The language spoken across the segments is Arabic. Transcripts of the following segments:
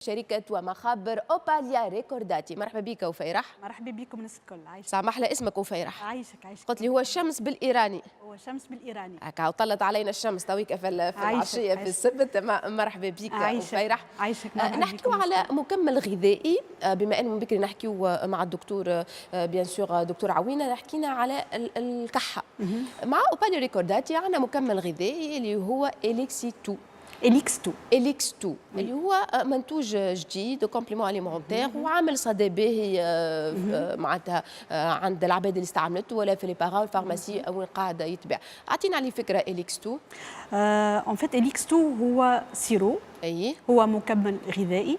شركة ومخابر أوباليا ريكورداتي. مرحبا بك وفيرح. مرحبا بكم الناس الكل. عايشك. صح محلى اسمك وفيرح. عايشك. قلت لي هو الشمس بالإيراني. هو الشمس بالإيراني. هكا وطلت علينا الشمس تويك في العشية في السبت. مرحبا بك وفيرح. عايشك. نحكيو على مكمل غذائي، بما أن من بكري نحكيو مع الدكتور بيان سور دكتور عوينة، حكينا على الكحة. مع أوباليا ريكورداتي عندنا مكمل غذائي اللي هو إليكسي 2. إليكس 2 اللي هو منتوج جديد كومبليمون اليمونتير وعامل صدى باهي معناتها عند العباد اللي استعملته ولا في لي بارا والفارماسي وين قاعده يتباع. اعطينا عليه فكره إليكس 2. ان فيت إليكس 2 هو سيرو. اي هو مكمل غذائي.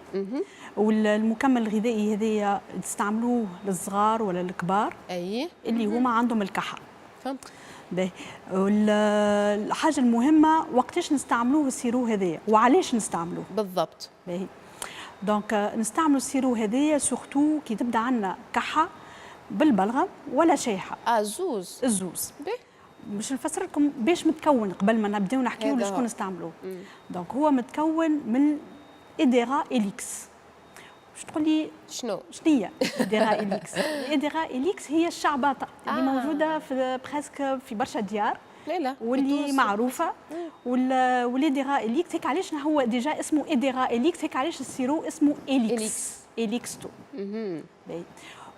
والمكمل الغذائي هذايا تستعملوه للصغار ولا الكبار. اي اللي هما عندهم الكحه. فهمت. الحاجه المهمه وقتاش نستعملوه السيرو هذايا وعلاش نستعملوه بالضبط. باهي. دونك نستعملوا السيرو هذايا سورتو كي تبدا عندنا كحه بالبلغم ولا شيحه. زوز. الزوز. باش نفسر لكم باش متكون قبل ما نبداو نحكيو شكون نستعملوه. دونك هو متكون من إديرا إليكس. باش تقول لي شنو هي إديرا إليكس؟ إديرا إليكس هي الشعباطه اللي موجوده في بريسك في برشا ديار. لا واللي معروفه. والإديرا إليكس هيك علاش هو ديجا اسمه إديرا إليكس، هيك علاش السيرو اسمه إليكس 2.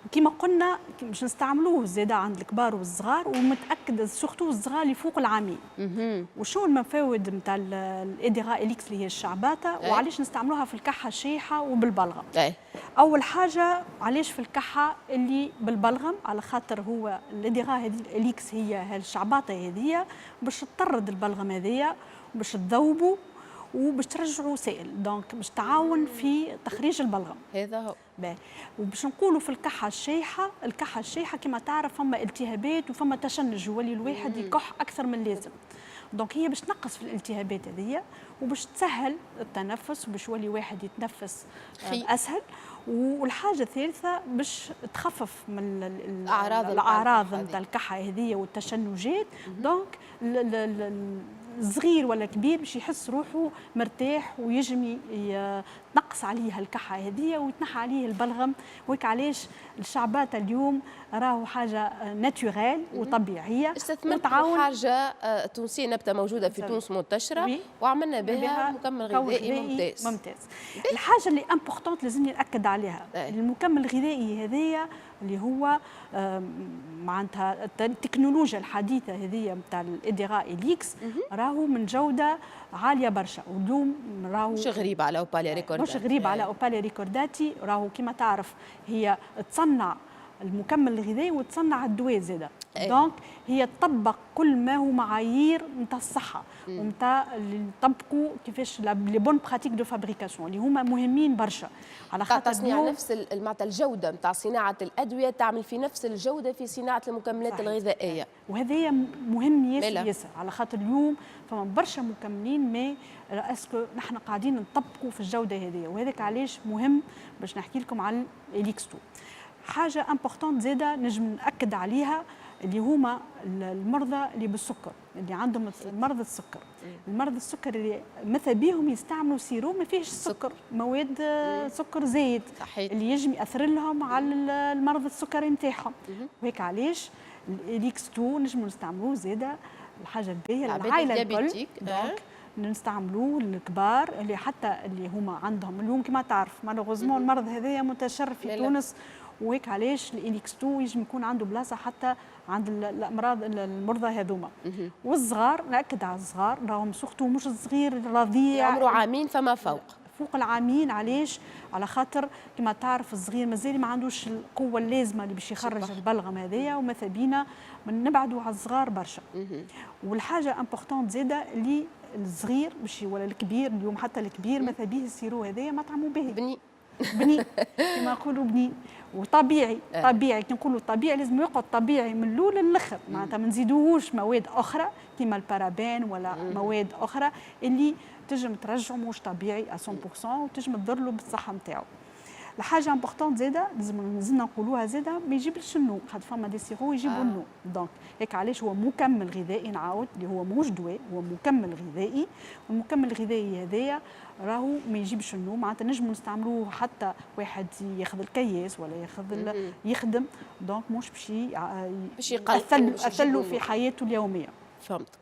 وكما قلنا باش نستعملوه زاده عند الكبار والصغار، ومتاكد سورتو الصغار اللي فوق العامين. وشنو المفاوض نتاع الإديرا إليكس اللي هي الشعباطه وعلاش نستعملوها في الكحه الشيحه وبالبلغم؟ اول حاجه علاش في الكحه اللي بالبلغم؟ على خاطر هو الإديرا هذه إليكس هي الشعباطه هذه باش تطرد البلغم هذيا باش تذوبوا وباش ترجعوا سائل، دونك باش تعاون في تخريج البلغم. هذا هو. وباش نقولوا في الكحه الشيحه كما تعرف فما التهابات وفما تشنج، يولي الواحد يكح اكثر من اللازم. دونك هي باش تنقص في الالتهابات هذيا وباش تسهل التنفس وباش يولي واحد يتنفس اسهل. والحاجه الثالثه باش تخفف من الاعراض نتاع الكحه هذيا والتشنجات. دونك الصغير ولا كبير باش يحس روحه مرتاح ويجم تنقص عليه الكحه هذه ويتنحى عليه البلغم. وهيك علاش الشعبات اليوم راهو حاجه ناتوريل وطبيعيه. استثمرنا حاجه تونسيه، نبته موجوده في تونس منتشره وعملنا بها مكمل غذائي ممتاز. الحاجه اللي امبورطونت لازمني ناكد عليها، المكمل الغذائي هذايا اللي هو معناتها التكنولوجيا الحديثه هذه نتاع الإديرا إليكس راهو من جوده عاليه برشا. واليوم راهو مش غريب على أوباليا ريكورداتي. مش غريب على أوباليا ريكورداتي. راهو كما تعرف هي تصنع المكمل الغذائي وتصنع الدواء زاده. دونك هي تطبق كل ما هو معايير نتاع الصحه ونتاع اللي نطبقوا كيفاش لي بون براتيك دو فابريكاسيون اللي هما مهمين برشا على خاطر تصنيع نفس معناتها الجوده نتاع صناعه الادويه تعمل في نفس الجوده في صناعه المكملات الغذائيه. وهذايا مهم ياسر على خاطر اليوم فما برشا مكملين ما اسكو نحن قاعدين نطبقوا في الجوده هذه، وهذاك علاش مهم باش نحكي لكم على الإليكس 2. حاجه امبورطونت زاده نجم ناكد عليها اللي هما المرضى اللي بالسكر، اللي عندهم مرض السكر. المرضى السكر اللي ماذا بيهم يستعملوا سيرو ما فيهش سكر، مواد سكر زايد اللي يجم ياثر لهم على المرض السكري نتاعهم. وهيك علاش الإليكس 2 نجموا نستعملوه زاده الحاجه الباهيه للعائله الكل. دونك نستعملوه للكبار اللي حتى اللي هما عندهم اليوم كما تعرف مالوغوزمون المرض هذايا منتشر في تونس. وهيك علاش الإليكس 2 يجم يكون عنده بلاصه حتى عند الامراض المرضى هذوما. والصغار ناكد على الصغار راهم سورتو مش الصغير الرضيع عمره عامين فما فوق العامين. علاش؟ على خاطر كما تعرف الصغير مازال ما عندوش القوه اللازمه اللي باش يخرج البلغم هذايا، وماذا بينا نبعدوا على الصغار برشا. والحاجه امبورطونت زاده اللي الصغير باش ولا الكبير اليوم حتى الكبير ماذا بيه السيرو هذايا مطعمه باهي بني كما نقولوا بني وطبيعي. طبيعي كي نقولوا طبيعي لازم يقعد طبيعي من الاول للاخر، معناتها ما نزيدوهوش مواد اخرى كما البارابين ولا مواد اخرى اللي تنجم ترجعه مش طبيعي 100% وتنجم تضر له بالصحه نتاعو. الحاجه امبورطونت زاده لازمنا نقولوها زاده ما يجيبش النوم، خاطر فما دي سيرو يجيبوا النوم. دونك هيك علاش هو مكمل غذائي، نعاود اللي هو ماهوش دواء، هو مكمل غذائي. والمكمل الغذائي هذايا راهو ما يجيبش النوم، معناتها نجموا نستعملوه حتى واحد ياخذ الكياس ولا ياخذ يخدم. دونك مش باش يقلل في حياته اليوميه. فهمتك.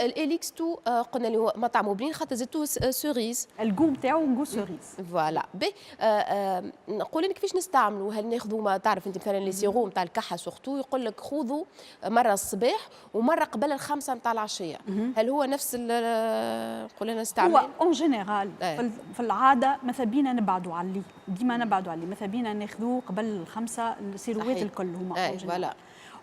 الاليكس 2 قلنا اللي هو مطعم وبنين خاطر زدتوه سوريز، الجو نتاعو جو سوريز. فوالا. نقول لك كيفاش نستعملوا؟ هل ناخذوا ما تعرف انت مثلا لي سيروم تاع الكحه سورتو يقول لك خذوا مره الصباح ومره قبل الخمسه نتاع العشيه، هل هو نفس نقول لنا نستعمل؟ هو اون جينيرال في العاده ماذا بينا نبعدوا عليه، ديما نبعدوا عليه، ماذا بينا ناخذوه قبل الخمسه السيروات الكل هما اون جينيرال.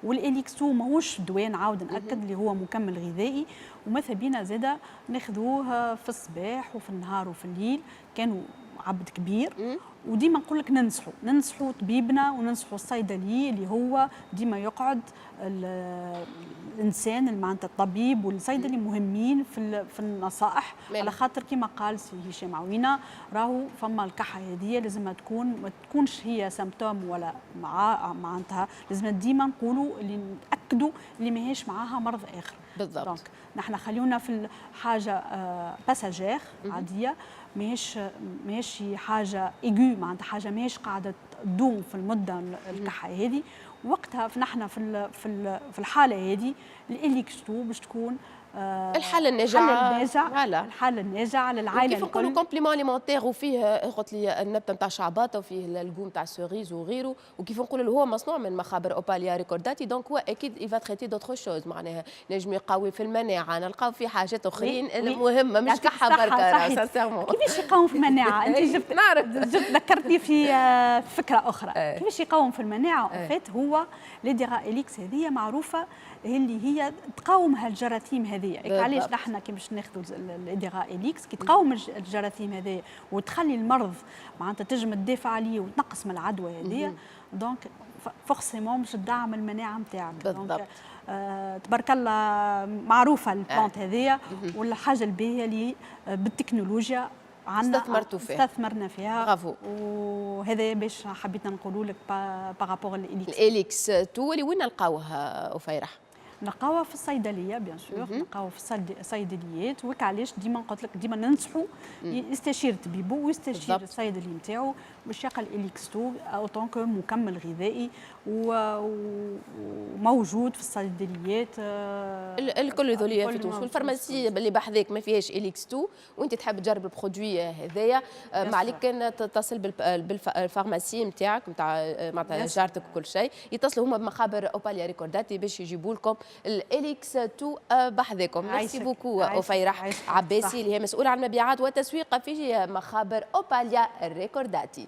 والاليكس 2 ماهوش دواء، نعاود ناكد اللي هو مكمل غذائي، وماذا بينا زاده ناخذوه في الصباح وفي النهار وفي الليل. كانوا عبد كبير وديما نقول لك ننصحوا طبيبنا وننصحوا الصيدلي اللي هو ديما يقعد الانسان اللي معناتها الطبيب والصيدلي مهمين في النصائح، على خاطر كما قال سي هشام عوينه راهو فما الكحه هذه لازمها تكون ما تكونش هي سيمبتوم ولا معناتها لازم ديما نقولوا اللي ناكدوا اللي ماهيش معاها مرض اخر. بالضبط. دونك نحن خليونا في حاجه باساجير عاديه، ماهيش حاجه ايجو، معناتها حاجه ماهيش قاعده تدوم في المده الكحه هذه. وقتها نحن في الحاله هذه الاليكس 2 باش تكون الحالة الناجعة، الحالة الناجعة للعائلة. كيف نقولوا كومبليمون اليمونتير وفيه قلت لي النبتة نتاع شعباطة وفيه الجو نتاع سوريز وغيره، وكيف نقولوا اللي هو مصنوع من مخابر اوباليا ريكورداتي، دونك هو اكيد يفا تريتي دوتر شوز، معناها نجم يقوي في المناعة، نلقاو فيه حاجات اخرين مهمة مش كحة بركة سانسيرمون. كيفاش يقوم في المناعة؟ انت جبت ذكرتني في فكرة أخرى. كيفاش يقوم في المناعة؟ فات هو ليديغا اليكس هذه معروفة اللي هي تقاوم هالجراثيم هذه. علاش نحن كي باش ناخذوا الاديغا اليكس كي تقاوم الجراثيم هذه وتخلي المرض معناتها تنجم تدافع عليه وتنقص من العدوى هذه، دونك فورسيمون باش تدعم المناعه نتاعك. دونك تبارك الله معروفه البلانت هذه، والحاجه الباهيه اللي بالتكنولوجيا عندنا استثمرنا فيها. برافو. وهذا باش حبيتنا نقولوا لك بارابور الاليكس 2 اللي وين نلقاوه أفيرح؟ نلقاوها في الصيدليه بيان سور، نلقاوها في الصيدليات. وك علاش ديما قلت لك ديما ننصحوا يستشير طبيبه ويستشير الصيدلي نتاعو باش يلقى الاليكس 2 اوتون كو مكمل غذائي وموجود في الصيدليات الكل ذوليا في تونس. والفارماسي اللي بحذاك ما فيهاش اليكس 2 وانت تحب تجرب البرودوي هذايا، ما عليك كان تتصل بالفارماسي نتاعك نتاع معناتها جارتك وكل شيء، يتصلوا هما بمخابر اوباليا ريكورداتي باش يجيبوا لكم الاليكس 2 بحذاكم. ميرسي بوكو أفيرح عباسي اللي هي مسؤولة عن المبيعات والتسويق في مخابر اوباليا ريكورداتي.